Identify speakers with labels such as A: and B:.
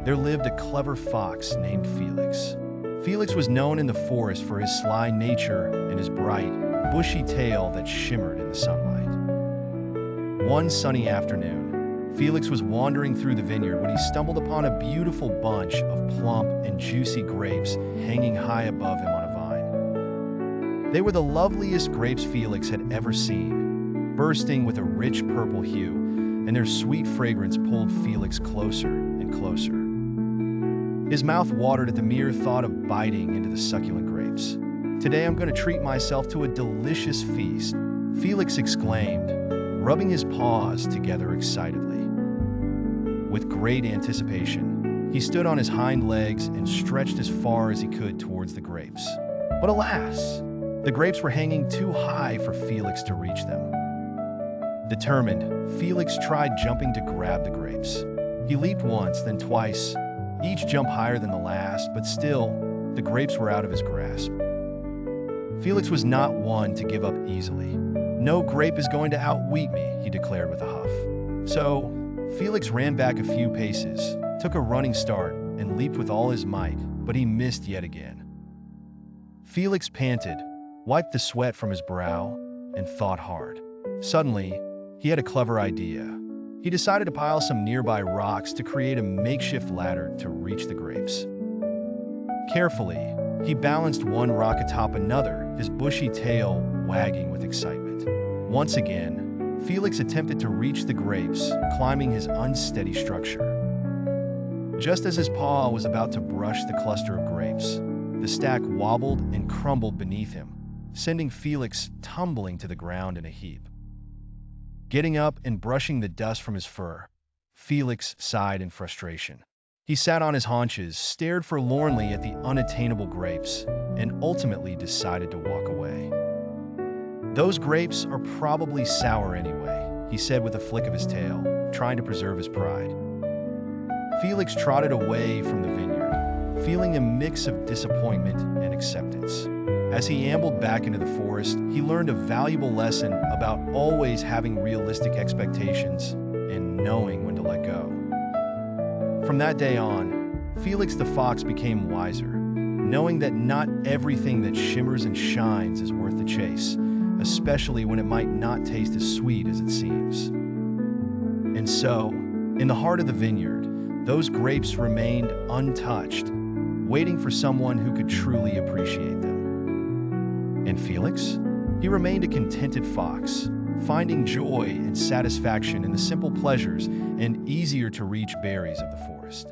A: there lived a clever fox named Felix. Felix was known in the forest for his sly nature and his bright, bushy tail that shimmered in the sunlight. One sunny afternoon, Felix was wandering through the vineyard when he stumbled upon a beautiful bunch of plump and juicy grapes hanging high above him on a vine. They were the loveliest grapes Felix had ever seen, bursting with a rich purple hue, and their sweet fragrance pulled Felix closer and closer. His mouth watered at the mere thought of biting into the succulent grapes. "Today I'm going to treat myself to a delicious feast," Felix exclaimed, rubbing his paws together excitedly. With great anticipation, he stood on his hind legs and stretched as far as he could towards the grapes. But alas, the grapes were hanging too high for Felix to reach them. Determined, Felix tried jumping to grab the grapes. He leaped once, then twice, each jump higher than the last, but still, the grapes were out of his grasp. Felix was not one to give up easily. "No grape is going to outwit me," he declared with a huff. So, Felix ran back a few paces, took a running start, and leaped with all his might, but he missed yet again. Felix panted, wiped the sweat from his brow, and thought hard. Suddenly, he had a clever idea. He decided to pile some nearby rocks to create a makeshift ladder to reach the grapes. Carefully, he balanced one rock atop another, his bushy tail wagging with excitement. Once again, Felix attempted to reach the grapes, climbing his unsteady structure. Just as his paw was about to brush the cluster of grapes, the stack wobbled and crumbled beneath him, sending Felix tumbling to the ground in a heap. Getting up and brushing the dust from his fur, Felix sighed in frustration. He sat on his haunches, stared forlornly at the unattainable grapes, and ultimately decided to walk away. "Those grapes are probably sour anyway," he said with a flick of his tail, trying to preserve his pride. Felix trotted away from the vineyard, feeling a mix of disappointment and acceptance. As he ambled back into the forest, he learned a valuable lesson about always having realistic expectations and knowing when to let go. From that day on, Felix the fox became wiser, knowing that not everything that shimmers and shines is worth the chase, especially when it might not taste as sweet as it seems. And so, in the heart of the vineyard, those grapes remained untouched, waiting for someone who could truly appreciate them. And Felix? He remained a contented fox, finding joy and satisfaction in the simple pleasures and easier-to-reach berries of the forest.